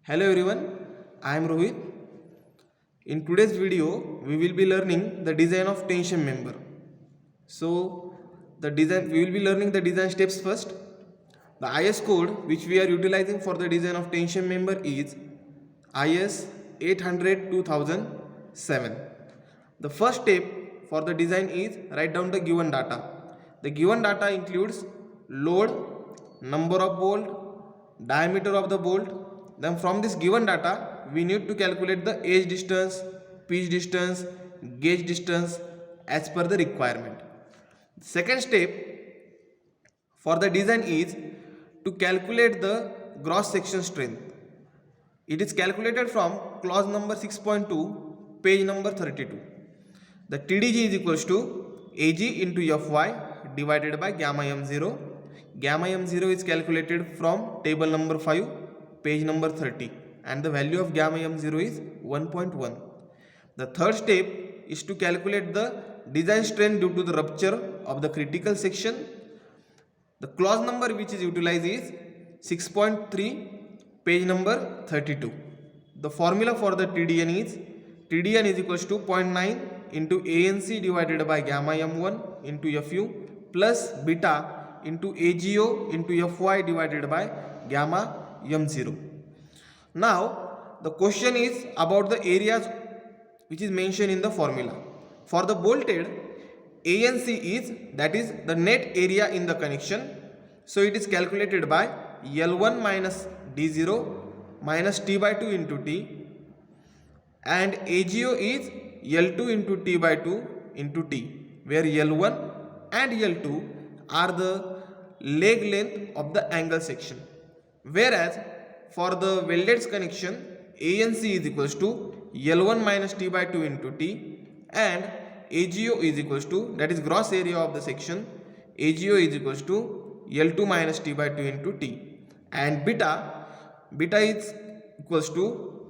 Hello everyone, I am Rohit. In today's video, we will be learning the design of tension member. So, we will be learning the design steps first. The IS code which we are utilizing for the design of tension member is IS 800 2007. The first step for the design is write down the given data. The given data includes load, number of bolt, diameter of the bolt. Then from this given data, we need to calculate the edge distance, pitch distance, gauge distance as per the requirement. Second step for the design is to calculate the gross section strength. It is calculated from clause number 6.2, page number 32. The TDG is equals to AG into Fy divided by gamma m0. Gamma m0 is calculated from table number 5, page number 30, and the value of gamma m0 is 1.1. The third step is to calculate the design strength due to the rupture of the critical section. The clause number which is utilized is 6.3, page number 32. The formula for the TDN is equals to 0.9 into ANC divided by gamma m1 into Fu plus beta into AGO into Fy divided by gamma m0. Now the question is about the areas which is mentioned in the formula. For the bolted, ANC is, that is the net area in the connection. So it is calculated by L1 minus D0 minus T by 2 into T, and AGO is L2 into T by 2 into T, where L1 and L2 are the leg length of the angle section. Whereas for the welded connection, ANC is equals to L1 minus T by 2 into T, and AGO is equals to, that is gross area of the section, AGO is equals to L2 minus T by 2 into T, and beta is equals to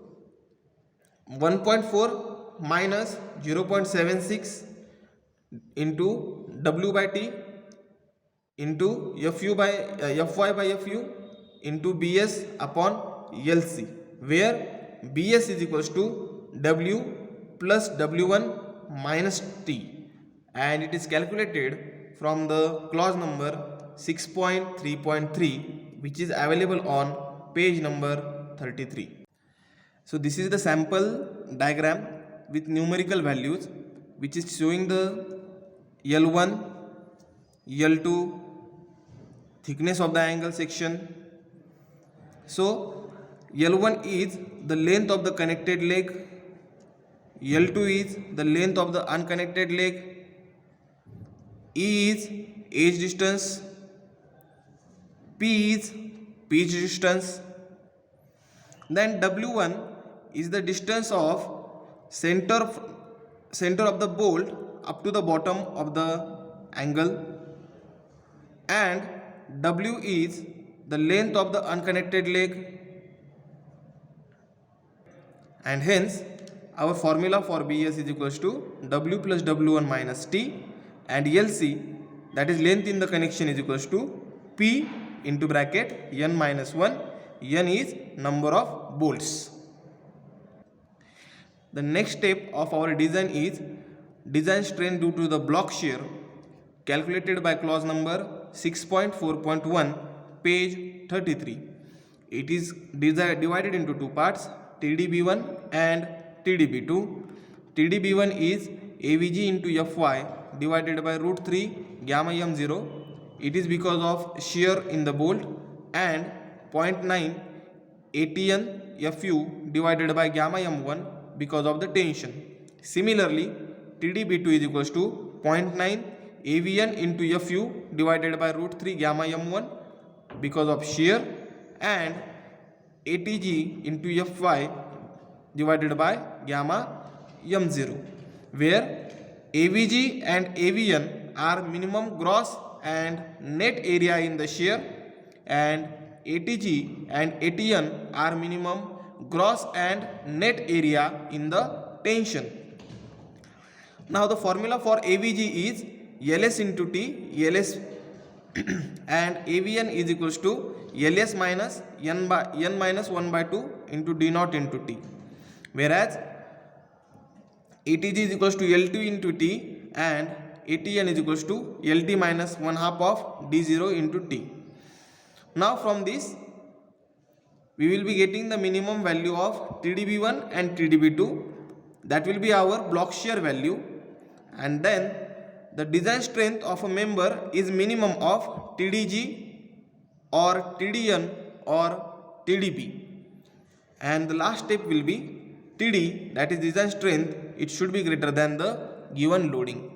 1.4 minus 0.76 into W by T into Fy by Fu into Bs upon Lc, where Bs is equals to W plus W1 minus T, and it is calculated from the clause number 6.3.3, which is available on page number 33. So this is the sample diagram with numerical values which is showing the L1, L2, thickness of the angle section. So L1 is the length of the connected leg, L2 is the length of the unconnected leg, E is edge distance, P is pitch distance, then W1 is the distance of center of the bolt up to the bottom of the angle, and W is the length of the unconnected leg, and hence our formula for Bs is equals to W plus W1 minus T, and Lc, that is length in the connection, is equals to P into bracket N minus 1. N is number of bolts. The next step of our design is design strength due to the block shear, calculated by clause number 6.4.1, page 33. It is divided into two parts, TDB1 and TDB2. TDB1 is AVG into Fy divided by root 3 gamma m0. It is because of shear in the bolt, and 0.9 ATN Fu divided by gamma m1 because of the tension. Similarly, TDB2 is equals to 0.9 AVN into Fu divided by root 3 gamma m1 because of shear, and ATG into Fy divided by gamma m0, where AVG and AVN are minimum gross and net area in the shear, and ATG and ATN are minimum gross and net area in the tension. Now the formula for AVG is Ls into T. Ls and AVN is equals to LS minus n minus 1 by 2 into D naught into T, whereas ATG is equals to L2 into T and ATN is equals to LT minus 1 half of D0 into T. Now from this we will be getting the minimum value of TDB1 and TDB2, that will be our block shear value, and then the design strength of a member is minimum of TDG or TDN or TDP, and the last step will be TD, that is design strength, it should be greater than the given loading.